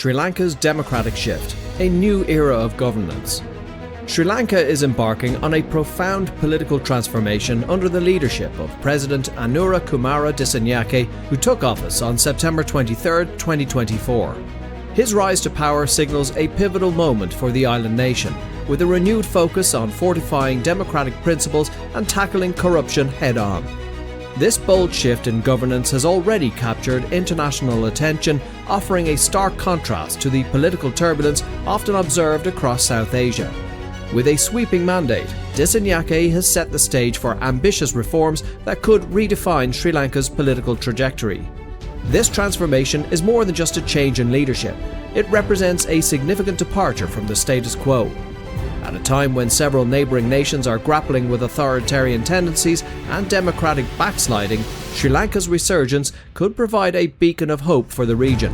Sri Lanka's democratic shift, a new era of governance. Sri Lanka is embarking on a profound political transformation under the leadership of President Anura Kumara Dissanayake, who took office on September 23, 2024. His rise to power signals a pivotal moment for the island nation, with a renewed focus on fortifying democratic principles and tackling corruption head-on. This bold shift in governance has already captured international attention, offering a stark contrast to the political turbulence often observed across South Asia. With a sweeping mandate, Dissanayake has set the stage for ambitious reforms that could redefine Sri Lanka's political trajectory. This transformation is more than just a change in leadership. It represents a significant departure from the status quo. At a time when several neighbouring nations are grappling with authoritarian tendencies and democratic backsliding, Sri Lanka's resurgence could provide a beacon of hope for the region.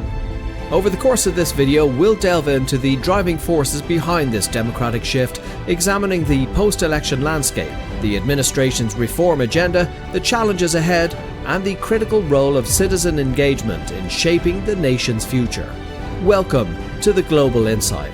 Over the course of this video, we'll delve into the driving forces behind this democratic shift, examining the post-election landscape, the administration's reform agenda, the challenges ahead, and the critical role of citizen engagement in shaping the nation's future. Welcome to the Global Insight.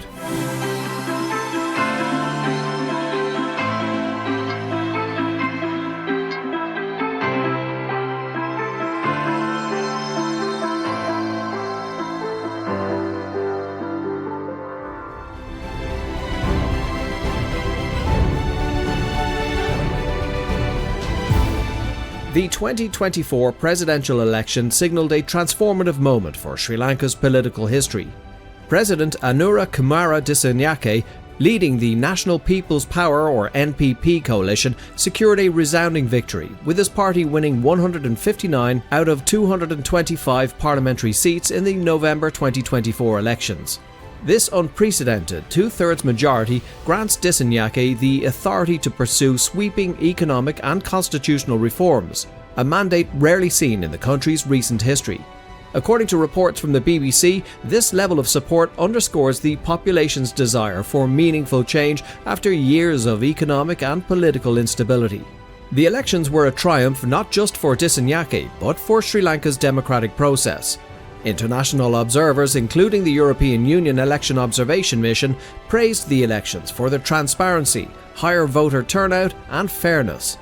The 2024 presidential election signalled a transformative moment for Sri Lanka's political history. President Anura Kumara Dissanayake, leading the National People's Power or NPP coalition, secured a resounding victory, with his party winning 159 out of 225 parliamentary seats in the November 2024 elections. This unprecedented two-thirds majority grants Dissanayake the authority to pursue sweeping economic and constitutional reforms, a mandate rarely seen in the country's recent history. According to reports from the BBC, this level of support underscores the population's desire for meaningful change after years of economic and political instability. The elections were a triumph not just for Dissanayake, but for Sri Lanka's democratic process. International observers, including the European Union Election Observation Mission, praised the elections for their transparency, higher voter turnout, and fairness.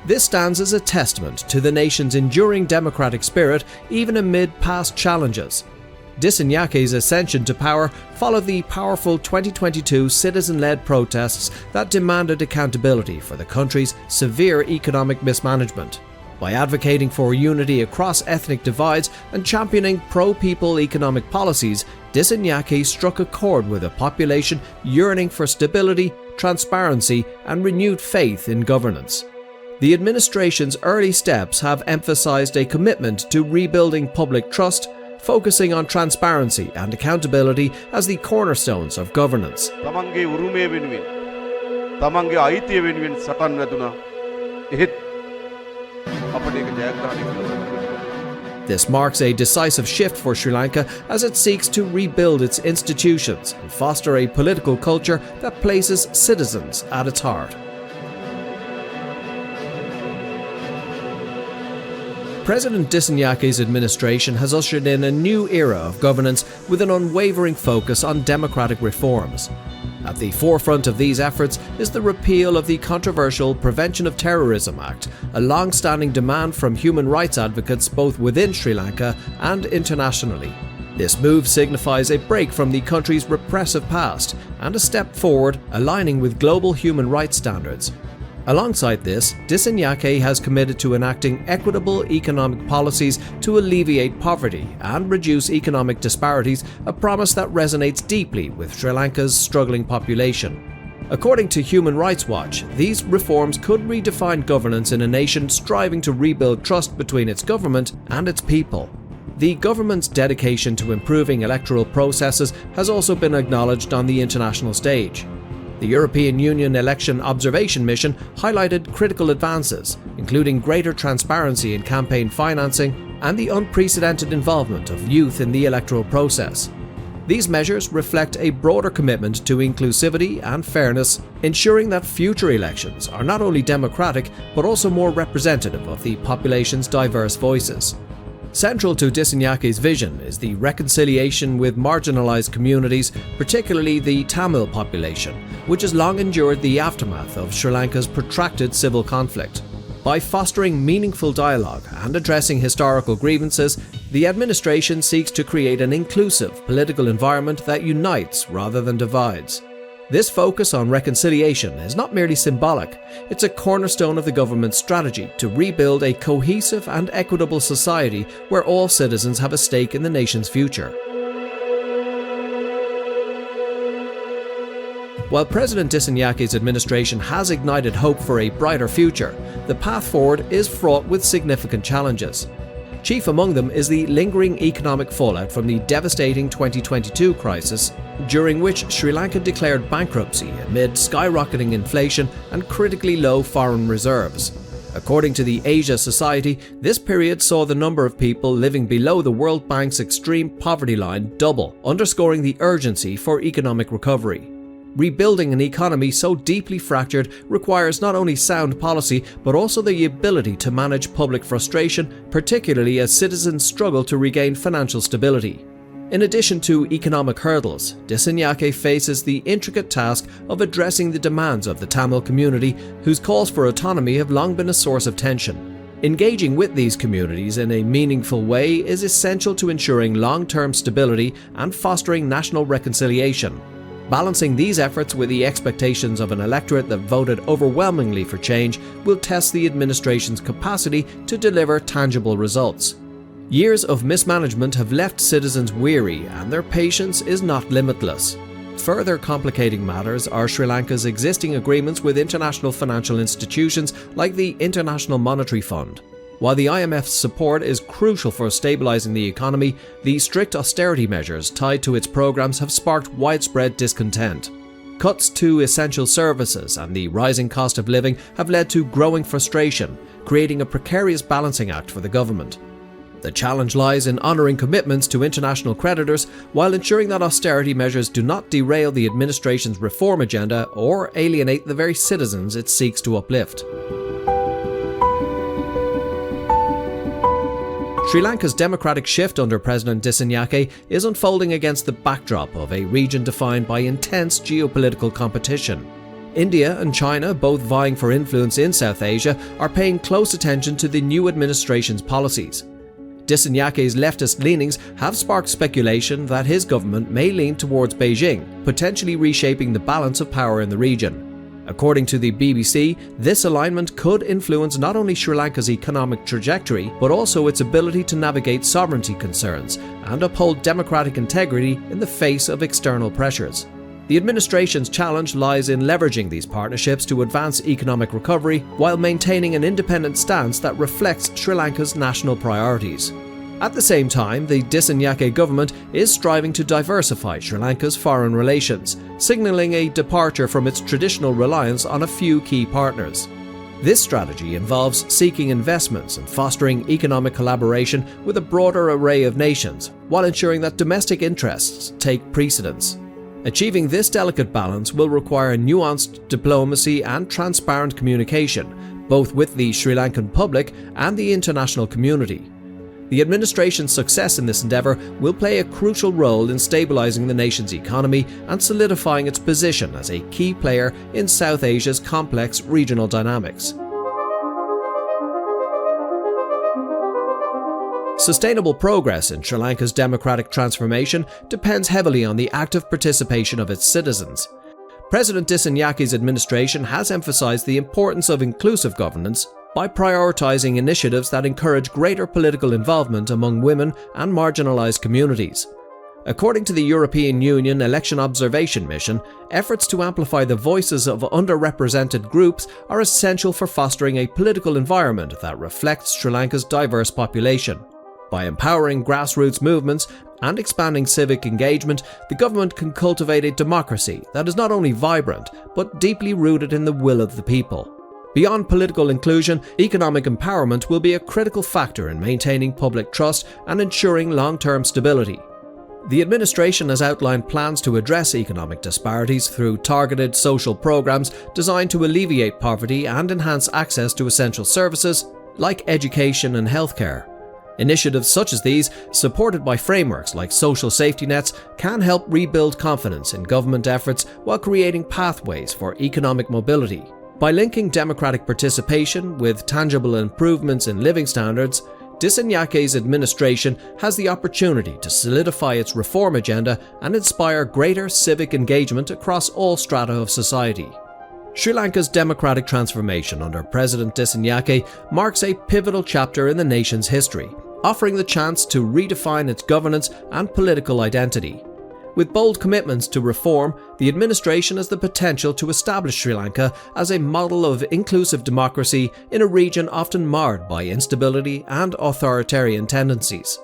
This stands as a testament to the nation's enduring democratic spirit, even amid past challenges. Dissanyake's ascension to power followed the powerful 2022 citizen-led protests that demanded accountability for the country's severe economic mismanagement. By advocating for unity across ethnic divides and championing pro-people economic policies, Dissanayake struck a chord with a population yearning for stability, transparency, and renewed faith in governance. The administration's early steps have emphasized a commitment to rebuilding public trust, focusing on transparency and accountability as the cornerstones of governance. This marks a decisive shift for Sri Lanka as it seeks to rebuild its institutions and foster a political culture that places citizens at its heart. President Dissanyake's administration has ushered in a new era of governance with an unwavering focus on democratic reforms. At the forefront of these efforts is the repeal of the controversial Prevention of Terrorism Act, a long-standing demand from human rights advocates both within Sri Lanka and internationally. This move signifies a break from the country's repressive past and a step forward aligning with global human rights standards. Alongside this, Dissanayake has committed to enacting equitable economic policies to alleviate poverty and reduce economic disparities, a promise that resonates deeply with Sri Lanka's struggling population. According to Human Rights Watch, these reforms could redefine governance in a nation striving to rebuild trust between its government and its people. The government's dedication to improving electoral processes has also been acknowledged on the international stage. The European Union Election Observation Mission highlighted critical advances, including greater transparency in campaign financing and the unprecedented involvement of youth in the electoral process. These measures reflect a broader commitment to inclusivity and fairness, ensuring that future elections are not only democratic but also more representative of the population's diverse voices. Central to Dissanyake's vision is the reconciliation with marginalized communities, particularly the Tamil population, which has long endured the aftermath of Sri Lanka's protracted civil conflict. By fostering meaningful dialogue and addressing historical grievances, the administration seeks to create an inclusive political environment that unites rather than divides. This focus on reconciliation is not merely symbolic, it's a cornerstone of the government's strategy to rebuild a cohesive and equitable society where all citizens have a stake in the nation's future. While President Dissanyake's administration has ignited hope for a brighter future, the path forward is fraught with significant challenges. Chief among them is the lingering economic fallout from the devastating 2022 crisis, during which Sri Lanka declared bankruptcy amid skyrocketing inflation and critically low foreign reserves. According to the Asia Society, this period saw the number of people living below the World Bank's extreme poverty line double, underscoring the urgency for economic recovery. Rebuilding an economy so deeply fractured requires not only sound policy but also the ability to manage public frustration, particularly as citizens struggle to regain financial stability. In addition to economic hurdles, Dissanayake faces the intricate task of addressing the demands of the Tamil community, whose calls for autonomy have long been a source of tension. Engaging with these communities in a meaningful way is essential to ensuring long-term stability and fostering national reconciliation. Balancing these efforts with the expectations of an electorate that voted overwhelmingly for change will test the administration's capacity to deliver tangible results. Years of mismanagement have left citizens weary, and their patience is not limitless. Further complicating matters are Sri Lanka's existing agreements with international financial institutions like the International Monetary Fund. While the IMF's support is crucial for stabilizing the economy, the strict austerity measures tied to its programs have sparked widespread discontent. Cuts to essential services and the rising cost of living have led to growing frustration, creating a precarious balancing act for the government. The challenge lies in honouring commitments to international creditors while ensuring that austerity measures do not derail the administration's reform agenda or alienate the very citizens it seeks to uplift. Sri Lanka's democratic shift under President Dissanayake is unfolding against the backdrop of a region defined by intense geopolitical competition. India and China, both vying for influence in South Asia, are paying close attention to the new administration's policies. Dissanyake's leftist leanings have sparked speculation that his government may lean towards Beijing, potentially reshaping the balance of power in the region. According to the BBC, this alignment could influence not only Sri Lanka's economic trajectory, but also its ability to navigate sovereignty concerns and uphold democratic integrity in the face of external pressures. The administration's challenge lies in leveraging these partnerships to advance economic recovery while maintaining an independent stance that reflects Sri Lanka's national priorities. At the same time, the Dissanayake government is striving to diversify Sri Lanka's foreign relations, signalling a departure from its traditional reliance on a few key partners. This strategy involves seeking investments and fostering economic collaboration with a broader array of nations, while ensuring that domestic interests take precedence. Achieving this delicate balance will require nuanced diplomacy and transparent communication, both with the Sri Lankan public and the international community. The administration's success in this endeavour will play a crucial role in stabilising the nation's economy and solidifying its position as a key player in South Asia's complex regional dynamics. Sustainable progress in Sri Lanka's democratic transformation depends heavily on the active participation of its citizens. President Dissanyake's administration has emphasised the importance of inclusive governance by prioritising initiatives that encourage greater political involvement among women and marginalised communities. According to the European Union Election Observation Mission, efforts to amplify the voices of underrepresented groups are essential for fostering a political environment that reflects Sri Lanka's diverse population. By empowering grassroots movements and expanding civic engagement, the government can cultivate a democracy that is not only vibrant, but deeply rooted in the will of the people. Beyond political inclusion, economic empowerment will be a critical factor in maintaining public trust and ensuring long-term stability. The administration has outlined plans to address economic disparities through targeted social programs designed to alleviate poverty and enhance access to essential services like education and healthcare. Initiatives such as these, supported by frameworks like social safety nets, can help rebuild confidence in government efforts while creating pathways for economic mobility. By linking democratic participation with tangible improvements in living standards, Dissanyake's administration has the opportunity to solidify its reform agenda and inspire greater civic engagement across all strata of society. Sri Lanka's democratic transformation under President Dissanayake marks a pivotal chapter in the nation's history, offering the chance to redefine its governance and political identity. With bold commitments to reform, the administration has the potential to establish Sri Lanka as a model of inclusive democracy in a region often marred by instability and authoritarian tendencies.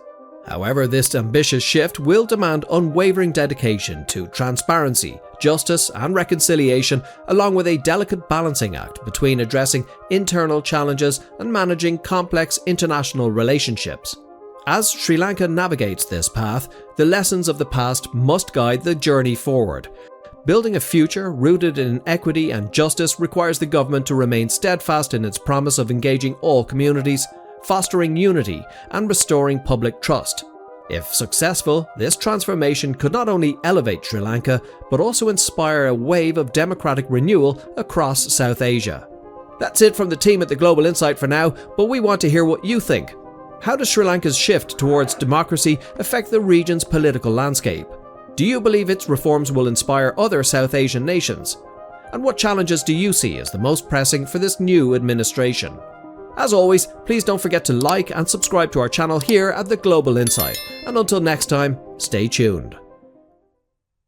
However, this ambitious shift will demand unwavering dedication to transparency, justice, and reconciliation, along with a delicate balancing act between addressing internal challenges and managing complex international relationships. As Sri Lanka navigates this path, the lessons of the past must guide the journey forward. Building a future rooted in equity and justice requires the government to remain steadfast in its promise of engaging all communities, fostering unity, and restoring public trust. If successful, this transformation could not only elevate Sri Lanka, but also inspire a wave of democratic renewal across South Asia. That's it from the team at the Global Insight for now, but we want to hear what you think. How does Sri Lanka's shift towards democracy affect the region's political landscape? Do you believe its reforms will inspire other South Asian nations? And what challenges do you see as the most pressing for this new administration? As always, please don't forget to like and subscribe to our channel here at the Global Insight. And until next time, stay tuned.